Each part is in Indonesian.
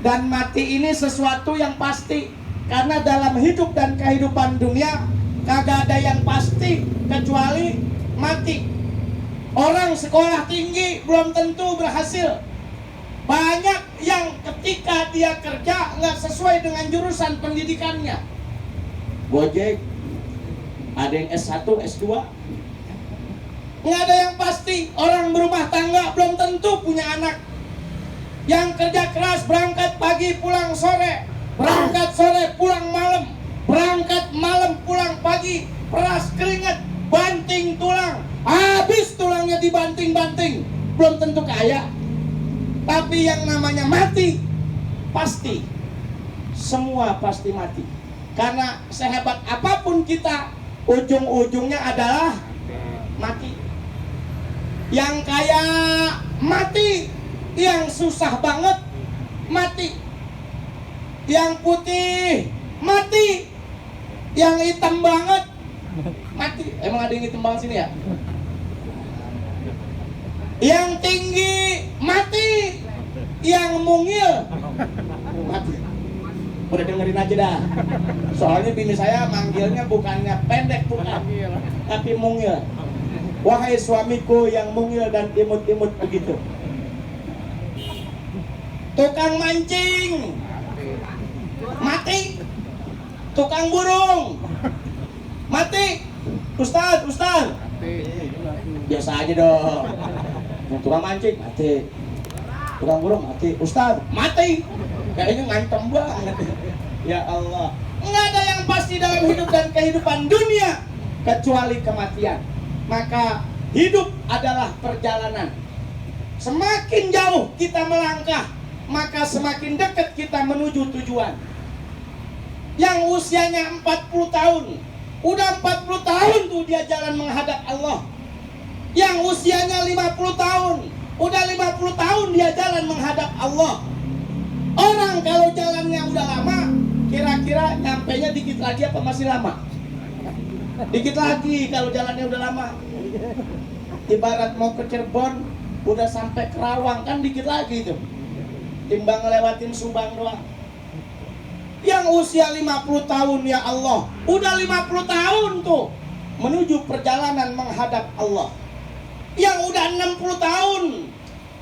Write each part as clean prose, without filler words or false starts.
Dan mati ini sesuatu yang pasti. Karena dalam hidup dan kehidupan dunia kagak ada yang pasti kecuali mati. Orang sekolah tinggi belum tentu berhasil. Banyak yang ketika dia kerja nggak sesuai dengan jurusan pendidikannya. Gojek, ada yang S1, S2. Nggak ada yang pasti. Orang berumah tangga belum tentu punya anak. Yang kerja keras berangkat pagi pulang sore, berangkat sore pulang malam, berangkat malam pulang pagi, peras keringat, banting tulang, habis tulangnya dibanting-banting, belum tentu kaya. Tapi yang namanya mati pasti, semua pasti mati. Karena sehebat apapun kita, ujung-ujungnya adalah mati. Yang kaya mati, yang susah banget mati, yang putih mati, yang hitam banget mati. Emang ada yang hitam banget sini ya? Yang tinggi mati, yang mungil mati. Udah dengerin aja dah. Soalnya bini saya manggilnya bukannya pendek, bukan, tapi mungil. Wahai suamiku yang mungil dan imut-imut begitu. Tukang mancing mati, tukang burung mati. Ustaz, biasa aja dong. Tukang mancing mati, tukang burung mati, Ustaz mati. Kayaknya ngancam banget. Ya Allah, nggak ada yang pasti dalam hidup dan kehidupan dunia kecuali kematian. Maka hidup adalah perjalanan. Semakin jauh kita melangkah, maka semakin dekat kita menuju tujuan. Yang usianya 40 tahun, udah 40 tahun tuh dia jalan menghadap Allah. Yang usianya 50 tahun, udah 50 tahun dia jalan menghadap Allah. Orang kalau jalannya udah lama, kira-kira nyampenya dikit lagi apa masih lama? Dikit lagi kalau jalannya udah lama. Ibarat mau ke Cirebon, udah sampai Kerawang kan dikit lagi itu. Timbang ngelewatin Subang doang. Yang usia 50 tahun, ya Allah, udah 50 tahun tuh menuju perjalanan menghadap Allah. Yang udah 60 tahun,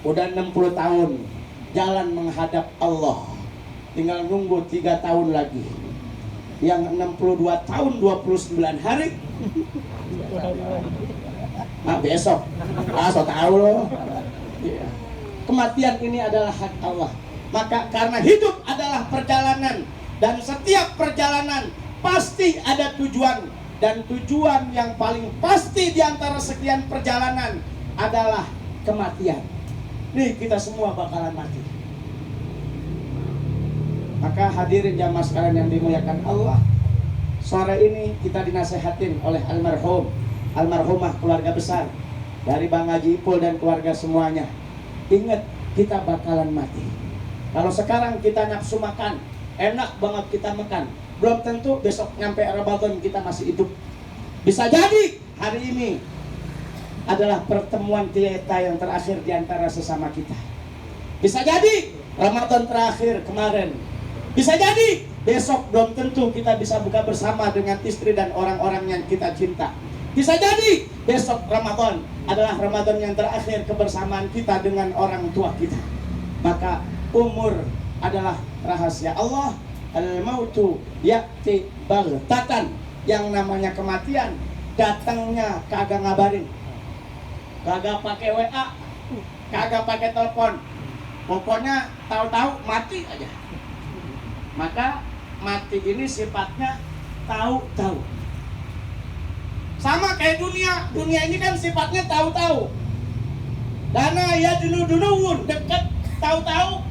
udah 60 tahun jalan menghadap Allah. Tinggal nunggu 3 tahun lagi. Yang 62 tahun 29 hari. Nah besok, so tahu loh. Kematian ini adalah hak Allah. Maka karena hidup adalah perjalanan, dan setiap perjalanan pasti ada tujuan, dan tujuan yang paling pasti di antara sekian perjalanan adalah kematian. Nih kita semua bakalan mati. Maka hadirin jamaah sekalian yang dimuliakan Allah, sore ini kita dinasehatin oleh almarhumah keluarga besar dari Bang Haji Ipul dan keluarga semuanya. Ingat, kita bakalan mati. Kalau sekarang kita nafsu makan, enak banget kita makan, belum tentu besok nyampe Ramadan kita masih hidup. Bisa jadi hari ini adalah pertemuan kita yang terakhir di antara sesama kita. Bisa jadi Ramadan terakhir kemarin. Bisa jadi besok belum tentu kita bisa buka bersama dengan istri dan orang-orang yang kita cinta. Bisa jadi besok Ramadan adalah Ramadan yang terakhir kebersamaan kita dengan orang tua kita. Maka umur adalah rahasia Allah. Al-mautu ya'ti baghtatan. Yang namanya kematian datangnya kagak ngabarin, kagak pakai WA, kagak pakai telepon, pokoknya tahu-tahu mati aja. Maka mati ini sifatnya tahu-tahu. Sama kayak dunia ini kan sifatnya tahu-tahu. Dana ya dulu dekat, tahu-tahu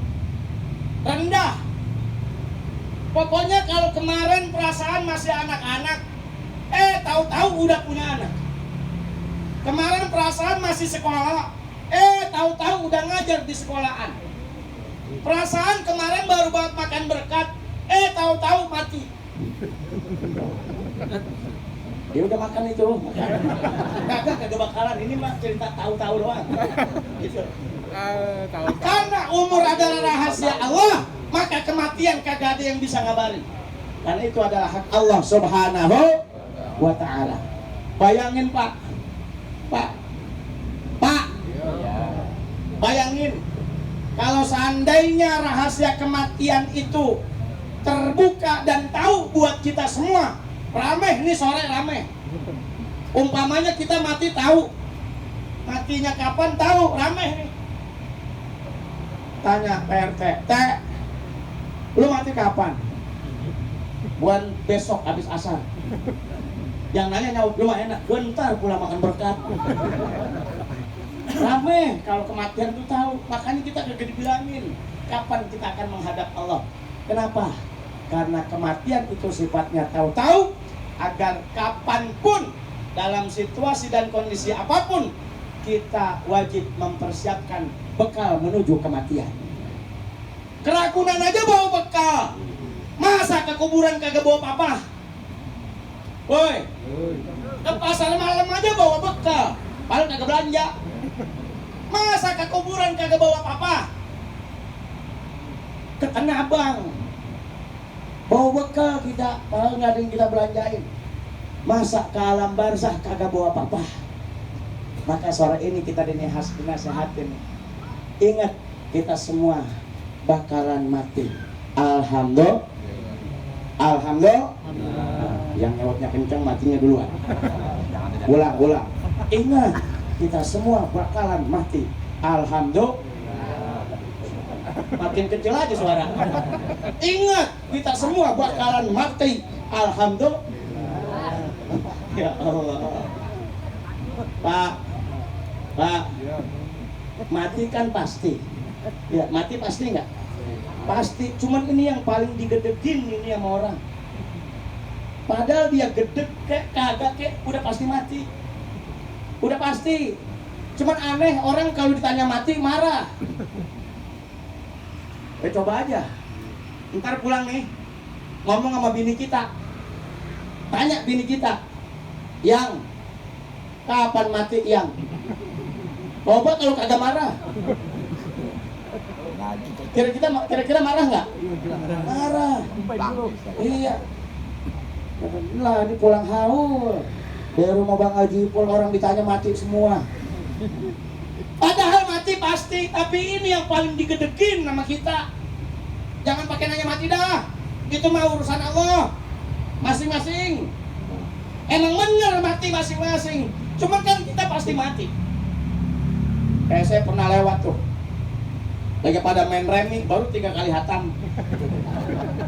rendah. Pokoknya kalau kemarin perasaan masih anak-anak, tahu-tahu udah punya anak. Kemarin perasaan masih sekolah, tahu-tahu udah ngajar di sekolahan. Perasaan kemarin baru banget makan berkat, tahu-tahu mati. Dia udah makan itu, kagak bakalan. Ini mah cerita tahu-tahu doang. Gitu. Karena umur adalah rahasia Allah, maka kematian kagak ada yang bisa ngabarin. Karena itu adalah hak Allah Subhanahu wa ta'ala. Bayangin Pak, bayangin kalau seandainya rahasia kematian itu terbuka dan tahu buat kita semua. Rameh nih sore, rameh. Umpamanya kita mati tahu, matinya kapan tahu, rameh nih. Tanya PRT, Teh, lu mati kapan? Buan besok habis asar. Yang nanya nyaut, lu mah enak, gue ntar pulang makan berkat. Rame kalau kematian tuh tahu, makanya kita kagak dibilangin kapan kita akan menghadap Allah. Kenapa? Karena kematian itu sifatnya tahu-tahu, agar kapanpun dalam situasi dan kondisi apapun kita wajib mempersiapkan bekal menuju kematian. Kerakunan aja bawa bekal, masa ke kuburan kagak bawa apa-apa? Woi, ke pasar malam aja bawa bekal, paling kagak belanja. Masa ke kuburan kagak bawa apa-apa? Ke Tanah Abang bawa bekal kita, paling nggak ada yang kita belanjain. Masa ke alam barzah kagak bawa apa-apa? Maka sore ini kita dinasehatin, ingat kita semua bakalan mati. Alhamdulillah. Yang nyawatnya kencang matinya duluan. Ulang. Ingat kita semua bakalan mati. Alhamdulillah. Makin kecil aja suara. Ingat kita semua bakalan mati. Alhamdulillah. Ya Allah. Pak, mati kan pasti. Ya, mati pasti nggak? Pasti. Cuman ini yang paling digedegin ini sama orang. Padahal dia gedeg kayak kagak kayak udah pasti mati. Udah pasti. Cuman aneh orang kalau ditanya mati marah. Coba aja. Ntar pulang nih ngomong sama bini kita. Tanya bini kita, yang kapan mati yang? Coba kalau kagak marah. Kira-kira marah nggak? Marah. Iya. Lah ini pulang haul dari rumah Bang Haji Ipul, orang ditanya mati semua. Padahal mati pasti, tapi ini yang paling digedegin sama kita. Jangan pakai nanya mati dah. Itu mah urusan Allah masing-masing. Emang bener mati masing-masing. Cuma kan kita pasti mati. Saya pernah lewat tuh, lagi pada main remi, baru 3 kali hatam.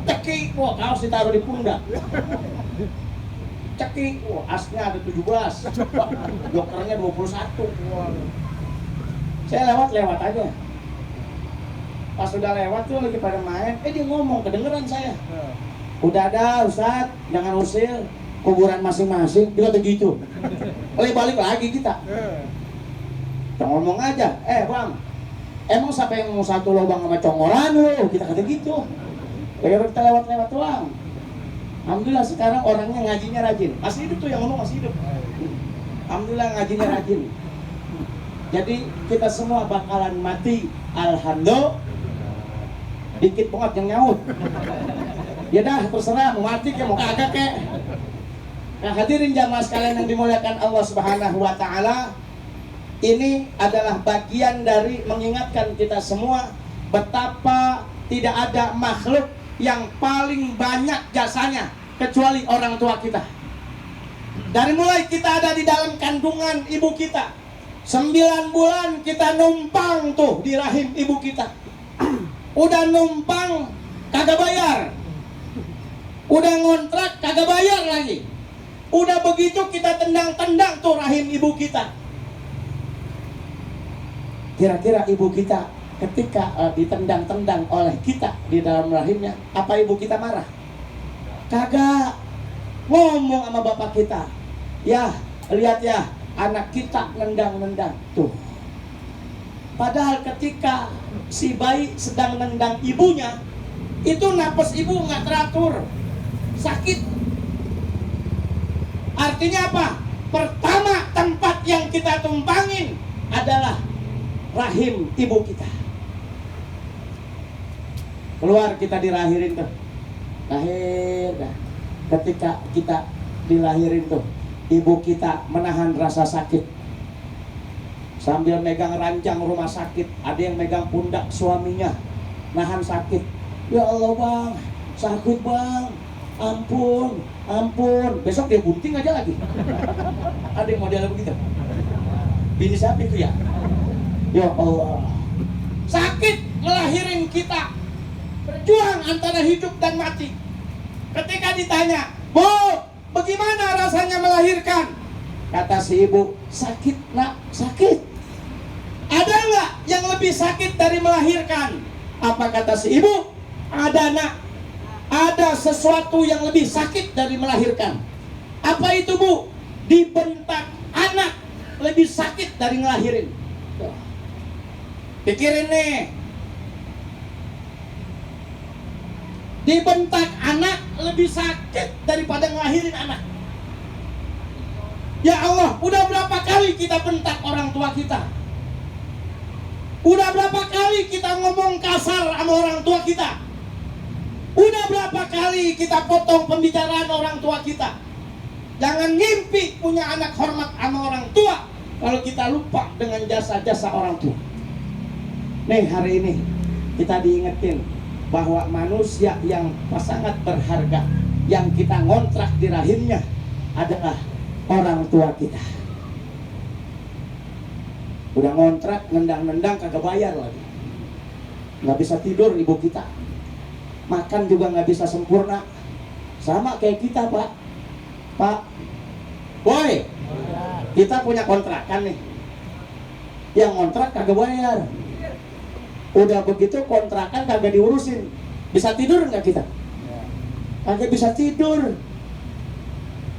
Ceki, wah kaos ditaruh di pundak. Ceki, wah asnya ada 17, jokernya 21. Saya lewat aja. Pas sudah lewat tuh lagi pada main, dia ngomong, kedengeran saya. Udah ada Ustaz, jangan usir, kuburan masing-masing. Dia kata gitu. Balik lagi kita. Kita ngomong aja, Bang, emang siapa yang mau satu lubang sama congolan lu? Kita kata gitu. Kita lewat doang. Alhamdulillah sekarang orangnya ngajinya rajin. Masih hidup tuh yang ngomong, masih hidup. Alhamdulillah ngajinya rajin. Jadi kita semua bakalan mati. Alhamdulillah. Dikit banget yang nyaut. Ya dah terserah mau mati ke mau kagak ke. Nah, hadirin jamaah sekalian yang dimuliakan Allah Subhanahu wa taala, ini adalah bagian dari mengingatkan kita semua betapa tidak ada makhluk yang paling banyak jasanya kecuali orang tua kita. Dari mulai kita ada di dalam kandungan ibu kita, 9 bulan kita numpang tuh di rahim ibu kita. Udah numpang kagak bayar, udah ngontrak kagak bayar lagi. Udah begitu kita tendang-tendang tuh rahim ibu kita. Kira-kira ibu kita ketika ditendang-tendang oleh kita di dalam rahimnya, apa ibu kita marah? Kagak. Ngomong sama bapak kita, ya lihat ya anak kita nendang-nendang tuh. Padahal ketika si bayi sedang nendang ibunya, itu napas ibu nggak teratur, sakit. Artinya apa? Pertama tempat yang kita tumpangin adalah rahim ibu kita. keluar kita dilahirin tuh, lahir dah. Ketika kita dilahirin tuh, ibu kita menahan rasa sakit sambil megang ranjang rumah sakit. Ada yang megang pundak suaminya, nahan sakit. Ya Allah bang, sakit bang, ampun, ampun. Besok dia bunting aja lagi. Ada yang modelnya begitu. Bini siapa itu ya? Ya Allah, sakit melahirin kita, berjuang antara hidup dan mati. Ketika ditanya, Bu, bagaimana rasanya melahirkan? Kata si ibu, sakit nak, sakit. Ada nggak yang lebih sakit dari melahirkan? Apa kata si ibu? Ada nak. Ada sesuatu yang lebih sakit dari melahirkan. Apa itu Bu? Dibentak anak lebih sakit dari ngelahirin. Pikirin nih, dibentak anak lebih sakit daripada ngelahirin anak. Ya Allah, udah berapa kali kita bentak orang tua kita? Udah berapa kali kita ngomong kasar sama orang tua kita? Udah berapa kali kita potong pembicaraan orang tua kita? Jangan ngimpi punya anak hormat sama orang tua kalau kita lupa dengan jasa-jasa orang tua. Nih, hari ini kita diingetin bahwa manusia yang sangat berharga yang kita ngontrak di rahimnya adalah orang tua kita. Udah ngontrak, nendang-nendang kagak bayar lagi. Nggak bisa tidur ibu kita, makan juga nggak bisa sempurna. Sama kayak kita Pak. Pak, boy, kita punya kontrakan nih, yang ngontrak kagak bayar. Udah begitu kontrakan kagak diurusin, bisa tidur nggak kita? Kagak bisa tidur.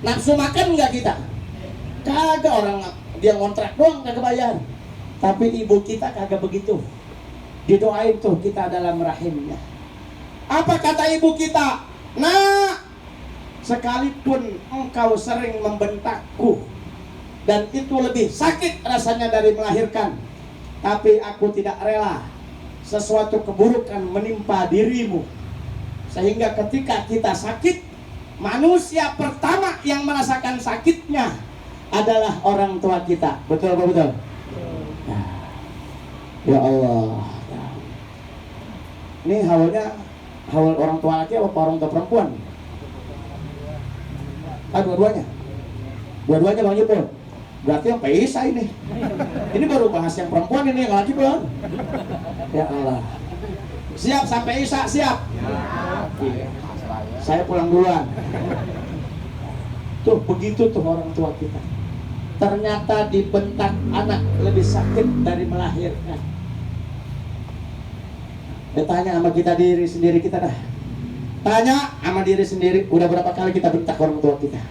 Nafsu makan nggak kita? Kagak, orang dia ngontrak doang kagak bayar. Tapi ibu kita kagak begitu, didoain tuh kita dalam rahimnya. Apa kata ibu kita? Nah, sekalipun engkau sering membentakku dan itu lebih sakit rasanya dari melahirkan, tapi aku tidak rela sesuatu keburukan menimpa dirimu. Sehingga ketika kita sakit, manusia pertama yang merasakan sakitnya adalah orang tua kita. Betul apa betul? Ya Allah. Ini haul orang tua laki apa orang tua perempuan? Dua-duanya. Dua-duanya Bang Jepul. Berarti yang pisah ini. Ini baru bahas yang perempuan, ini yang laki belum. Ya Allah. Siap sampai Isya, siap? Iya. Saya pulang duluan. Tuh begitu tuh orang tua kita. Ternyata dibentak anak lebih sakit dari melahirkan. Tanya sama kita diri sendiri kita dah. Tanya sama diri sendiri, udah berapa kali kita bentak orang tua kita?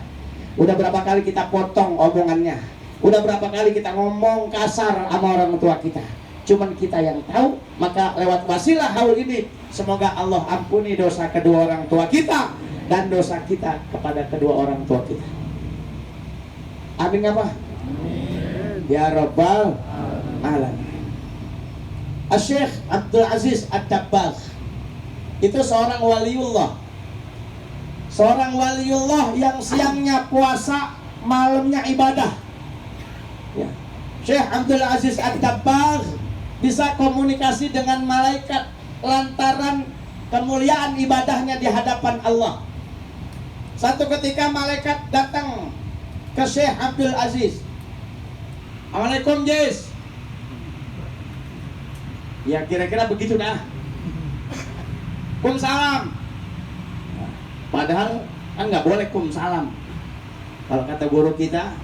Udah berapa kali kita potong omongannya? Udah berapa kali kita ngomong kasar sama orang tua kita? Cuman kita yang tahu. Maka lewat wasilah haul ini, semoga Allah ampuni dosa kedua orang tua kita dan dosa kita kepada kedua orang tua kita. Amin apa? Ya Rabbal Alamin. Syekh Abdul Aziz Ad-Dabbagh itu seorang waliullah. Seorang waliullah yang siangnya puasa, malamnya ibadah. Ya. Syekh Abdul Aziz Ad-Dabbagh bisa komunikasi dengan malaikat lantaran kemuliaan ibadahnya di hadapan Allah. Satu ketika malaikat datang ke Syekh Abdul Aziz. Assalamualaikum Jis. Ya kira-kira begitu dah. Kumsalam. Padahal kan nggak boleh kumsalam. Kalau kata guru kita,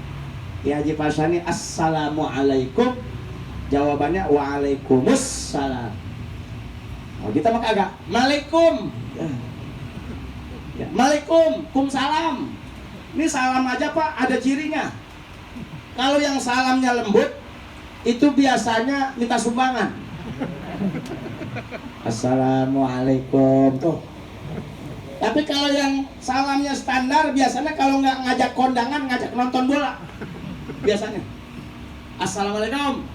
ya Haji Pasani, assalamualaikum. Jawabannya waalaikumsalam. Oh, kita mah kagak. Malaikum. Ya, Malaikum, kumsalam. Ini salam aja Pak, ada cirinya. Kalau yang salamnya lembut, itu biasanya minta sumbangan. Assalamualaikum tuh. Tapi kalau yang salamnya standar, biasanya kalau nggak ngajak kondangan, ngajak nonton bola. Biasanya. Assalamualaikum.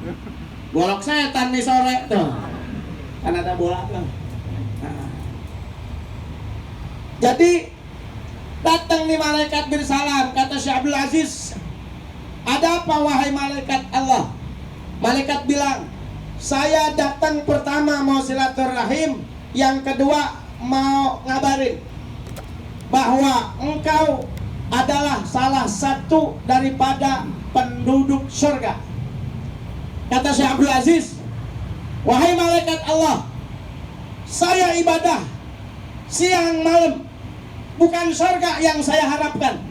Golok setan nih sore tuh. Kan ada bola tuh. Nah, Jadi datang nih malaikat bersalam, kata Syekh Abdul Aziz, ada apa wahai malaikat Allah? Malaikat bilang, saya datang pertama mau silaturahim, yang kedua mau ngabarin bahwa engkau adalah salah satu daripada penduduk surga. Kata Syekh Abdul Aziz, wahai malaikat Allah, saya ibadah siang malam, bukan surga yang saya harapkan.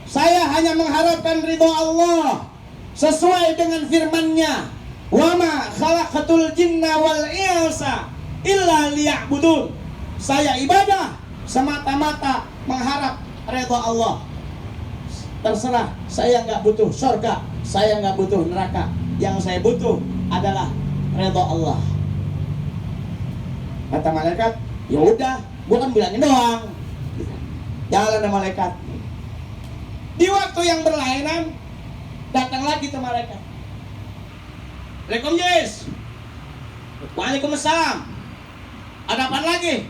Saya hanya mengharapkan ridho Allah sesuai dengan firman-Nya, wa ma khalaqatul jinna wal insa illa liya'budun. Saya ibadah semata-mata mengharap ridho Allah. Terserah, saya nggak butuh surga, saya nggak butuh neraka. Yang saya butuh adalah ridho Allah. Kata malaikat, ya udah, gua kan bilangin doang. Jalan ada malaikat. Di waktu yang berlainan datang lagi tuh malaikat. Assalamualaikum Yes. Waalaikumsalam. Ada apa lagi?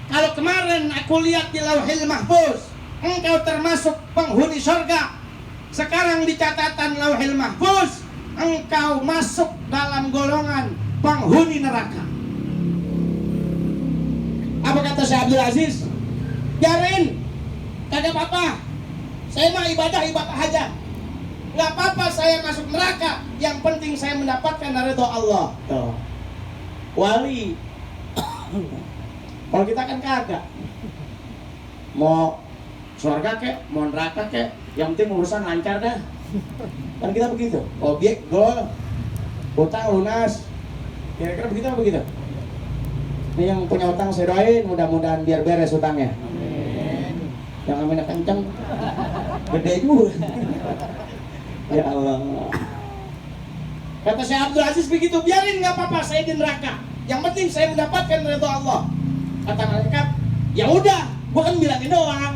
Kalau kemarin aku lihat di Lauhil Mahfuz, engkau termasuk penghuni surga. Sekarang di catatan Lauhil Mahfuz, engkau masuk dalam golongan penghuni neraka. Apa kata Syekh Abdul Aziz? Biarin, kagak apa-apa. Saya mah ibadah aja. Nggak apa-apa saya masuk neraka. Yang penting saya mendapatkan ridho Allah. Tuh. Wali. Kalau kita kan kagak. Mau surga kek, mau neraka kek, yang penting urusan lancar dah. Kan kita begitu. Objek gol, utang lunas. Kira-kira begitu apa begitu? Ini yang punya utang saya doain, mudah-mudahan biar beres utangnya. Yang aminnya kenceng, gede juga. Ya Allah. Kata Syekh Abdul Aziz begitu, biarin nggak apa-apa saya di neraka. Yang penting saya mendapatkan ridho Allah. Kata malaikat, ya udah, gua kan bilangin doang.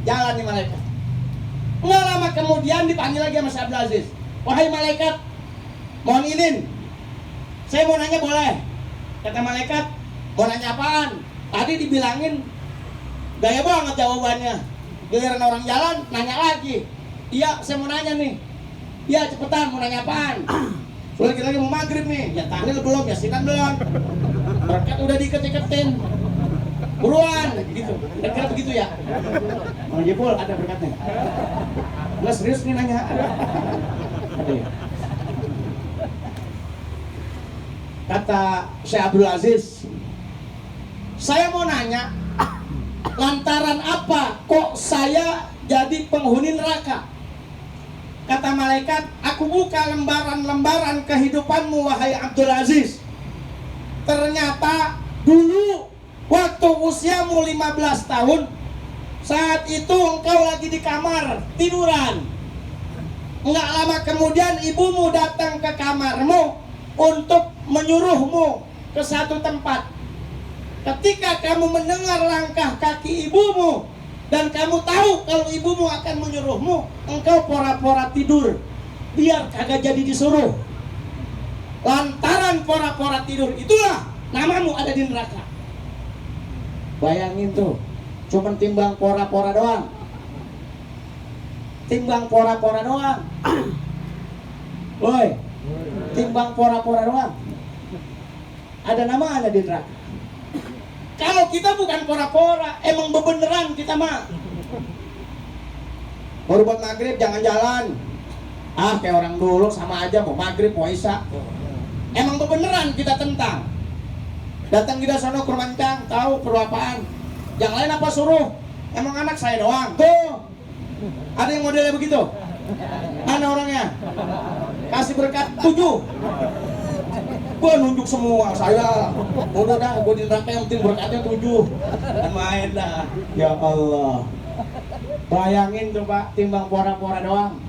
Jalan nih malaikat. Nggak lama kemudian dipanggil lagi sama Syekh Abdul Aziz. Wahai malaikat, mohon izin, saya mau nanya boleh? Kata malaikat, mau nanya apaan? Tadi dibilangin gaya banget jawabannya. Giliran orang jalan, nanya lagi. Iya, saya mau nanya nih. Iya, cepetan, mau nanya apaan? Soalnya kita lagi mau maghrib nih. Ya tahlil belum, ya sinan belum. Berkat udah diiket-iketin. Buruan, gitu. Kira-kira begitu ya? Mang Jepul, ada berkatnya. Nggak serius nih nanya. Ada ya? Kata Syekh Abdul Aziz, saya mau nanya, lantaran apa kok saya jadi penghuni neraka? Kata malaikat, aku buka lembaran-lembaran kehidupanmu wahai Abdul Aziz. Ternyata dulu waktu usiamu 15 tahun, saat itu engkau lagi di kamar tiduran. Enggak lama kemudian ibumu datang ke kamarmu untuk menyuruhmu ke satu tempat. Ketika kamu mendengar langkah kaki ibumu dan kamu tahu kalau ibumu akan menyuruhmu, engkau pora-pora tidur biar kagak jadi disuruh. Lantaran pora-pora tidur itulah namamu ada di neraka. Bayangin tuh, cuman timbang pora-pora doang. Timbang pora-pora doang. Woi, timbang pora-pora doang. Ada nama ada di neraka. Kalau kita bukan pora-pora, emang bebeneran kita mah. Baru buat maghrib jangan jalan. Ah, kayak orang dulu sama aja mau maghrib mau isya. Emang bebeneran kita tentang. Datang kita sono ke Mancang, tahu perlu apaan. Yang lain apa suruh? Emang anak saya doang. Tuh. Ada yang modelnya begitu? Mana orangnya? Kasih berkat 7. Gua nunjuk semua saya. Udah dah, gua di neraka yang penting berkatnya 7. Dan main dah. Ya Allah. Bayangin tuh Pak, timbang pora-pora doang.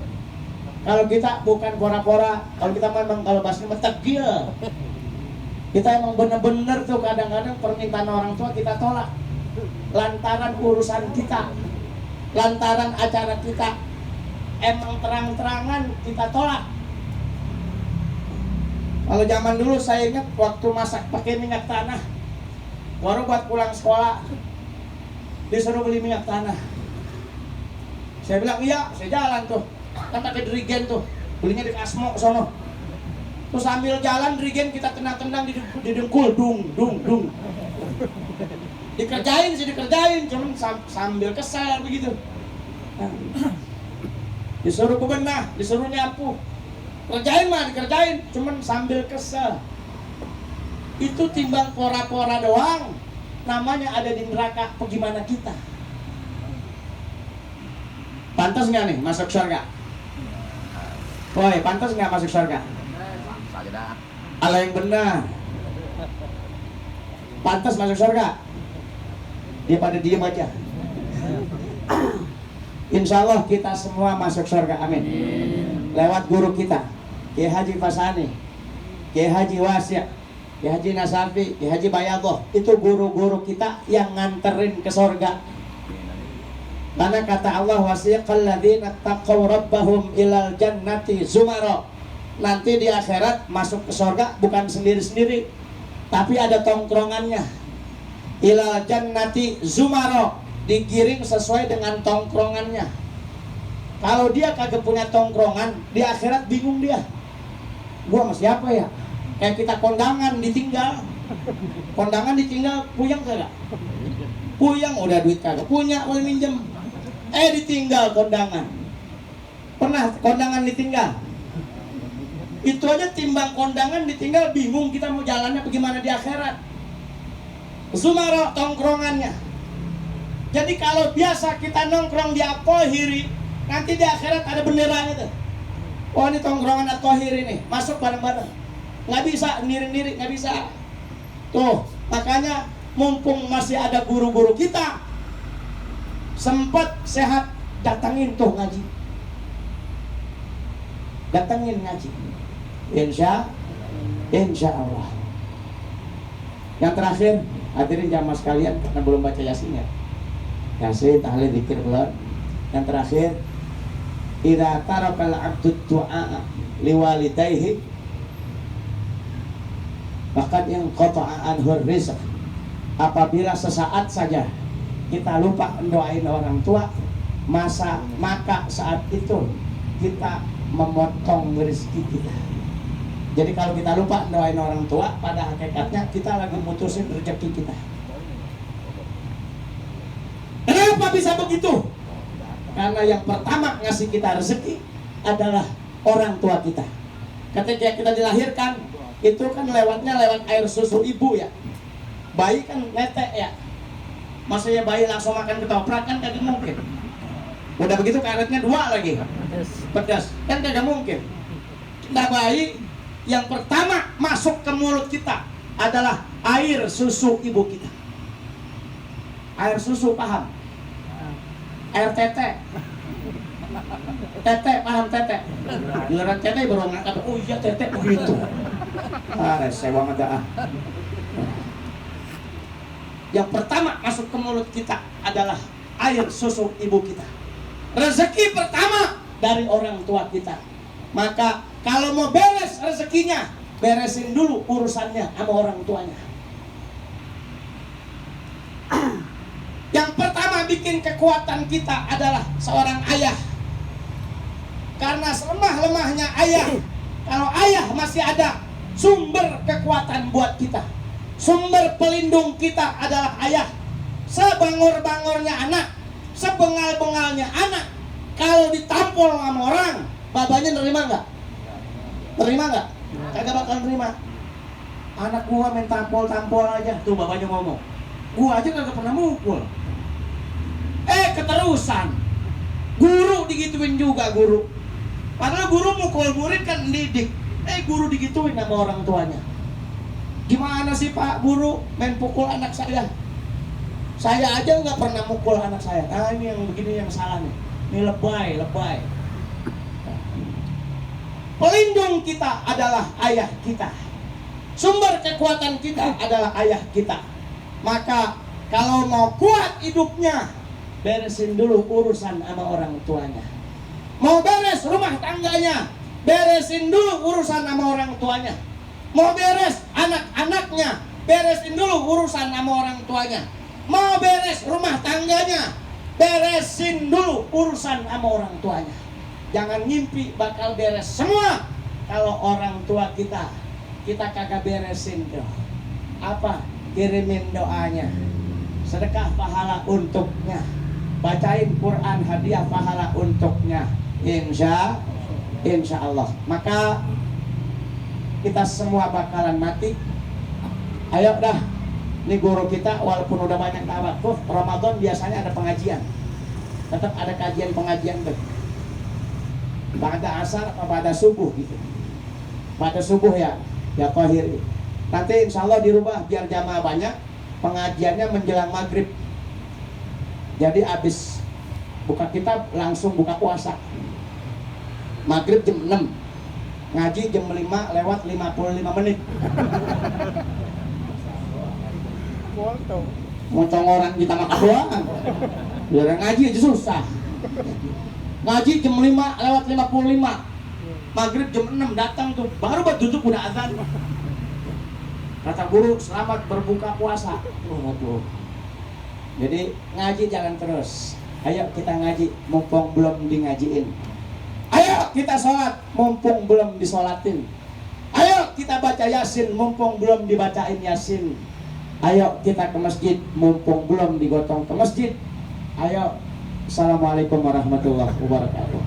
Kalau kita bukan pora-pora, kalau kita memang kalau bahasanya metegil. Kita emang bener-bener tuh kadang-kadang permintaan orang tua kita tolak. Lantaran urusan kita, lantaran acara kita, emang terang-terangan kita tolak. Kalau zaman dulu saya ingat waktu masak pakai minyak tanah, baru buat pulang sekolah, disuruh beli minyak tanah. Saya bilang iya, saya jalan tuh. Kan pakai dirigen tuh, belinya di Kasmo sono. Terus sambil jalan dirigen kita tendang-tendang di dengkul, dung. Dikerjain sih dikerjain, cuman sambil kesal begitu. Disuruh bebenah, disuruh nyapu. Kerjain mah dikerjain, cuman sambil kesal. Itu timbang pora-pora doang, namanya ada di neraka. Bagaimana kita? Pantas nggak nih masuk surga? Woi, pantas nggak masuk surga? Allah yang benar. Pantas masuk surga? Dia pada diem aja. Insya Allah kita semua masuk surga, amin. Lewat guru kita, Kiai Haji Fasani, Kiai Haji Wasya, Kiai Haji Nasafi, Kiai Haji Bayadoh. Itu guru-guru kita yang nganterin ke surga. Karena kata Allah, wasiqal ladzina taqaw rabbahum ilal jannati zumara. Nanti di akhirat masuk ke surga bukan sendiri-sendiri, tapi ada tongkrongannya. Ilal jannati zumara, digiring sesuai dengan tongkrongannya. Kalau dia kagak punya tongkrongan, di akhirat bingung dia. Gua sama siapa ya? Kayak kita kondangan ditinggal. Kondangan ditinggal, puyeng kagak? Puyeng, udah duit kagak punya, boleh minjem. Ditinggal kondangan. Pernah kondangan ditinggal? Itu aja timbang kondangan ditinggal, bingung kita mau jalannya bagaimana di akhirat. Zumara tongkrongannya. Jadi kalau biasa kita nongkrong di At-Thahiri, nanti di akhirat ada benderanya tuh. Oh ini tongkrongan At-Thahiri nih, masuk bareng-bareng. Nggak bisa sendiri-sendiri, nggak bisa. Tuh, makanya mumpung masih ada guru-guru kita, sempat sehat, datangin tuh ngaji. Datangin ngaji. Insya Allah. Yang terakhir, hadirin jamaah sekalian, karena belum baca Yasin ya. Yasin, tahlil, zikir belum. Yang terakhir, idza tarakal 'abdu du'a liwalidayhi faqad inqata'a anhu rizq. Apabila sesaat saja kita lupa mendoain orang tua, maka saat itu kita memotong rezeki kita. Jadi kalau kita lupa doain orang tua, pada hakikatnya kita lagi mutusin rezeki kita. Kenapa bisa begitu? Karena yang pertama ngasih kita rezeki adalah orang tua kita. Ketika kita dilahirkan, itu kan lewatnya lewat air susu ibu ya. Bayi kan netek ya. Maksudnya bayi langsung makan ketoprak kan kagak mungkin. Udah begitu karetnya 2 lagi. Pedas, kan kagak mungkin. Nah bayi yang pertama masuk ke mulut kita adalah air susu ibu kita. Air susu, paham? Air tete. Tete, paham tete? Giliran tete baru ngangkat, oh iya tete begitu. Sewa mada. Yang pertama masuk ke mulut kita adalah air susu ibu kita. Rezeki pertama dari orang tua kita. Maka kalau mau beres rezekinya, beresin dulu urusannya sama orang tuanya. Yang pertama bikin kekuatan kita adalah seorang ayah. Karena selemah-lemahnya ayah, kalau ayah masih ada, sumber kekuatan buat kita, sumber pelindung kita adalah ayah. Sebangur-bangurnya anak, sebengal-bengalnya anak, kalau ditampol sama orang, babanya nerima nggak? Terima nggak? Kagak bakal nerima. Anak gua main tampol-tampol aja, tuh bapaknya ngomong. Gua aja kagak pernah mukul. Keterusan. Guru digituin juga guru. Padahal guru mukul murid kan didik. Guru digituin sama orang tuanya. Gimana sih Pak Guru main pukul anak saya? Saya aja nggak pernah mukul anak saya. Nah ini yang begini yang salah nih. Ini lebay. Pelindung kita adalah ayah kita. Sumber kekuatan kita adalah ayah kita. Maka kalau mau kuat hidupnya, beresin dulu urusan sama orang tuanya. Mau beres rumah tangganya, beresin dulu urusan sama orang tuanya. Mau beres anak-anaknya, beresin dulu urusan sama orang tuanya. mau beres rumah tangganya, beresin dulu urusan sama orang tuanya. Jangan ngimpi bakal beres semua kalau orang tua kita kagak beresin tuh. Apa? Kirimin doanya, sedekah pahala untuknya, bacain Quran hadiah pahala untuknya, insya Allah. Maka kita semua bakalan mati. Ayo dah, ini guru kita walaupun udah banyak tawakuf, Ramadan biasanya ada pengajian, tetap ada pengajian tuh pada asar atau pada subuh gitu, pada subuh ya Qahir. Nanti insya Allah dirubah biar jamaah banyak, pengajiannya menjelang maghrib. Jadi abis buka kitab langsung buka puasa. Maghrib jam 6, ngaji jam 5 lewat 55 menit. Mocong orang kita makan doang. Biar ngaji aja susah. Ngaji jam 5 lewat 55. Maghrib jam 6 datang tuh, baru buat duduk udah azan. Kata guru, selamat berbuka puasa. Waduh. Jadi ngaji jangan terus. Ayo kita ngaji, mumpung belum di ngajiin. Ayo kita sholat, mumpung belum disolatin. Ayo kita baca yasin, mumpung belum dibacain yasin. Ayo kita ke masjid, mumpung belum digotong ke masjid. Ayo. Assalamualaikum warahmatullahi wabarakatuh.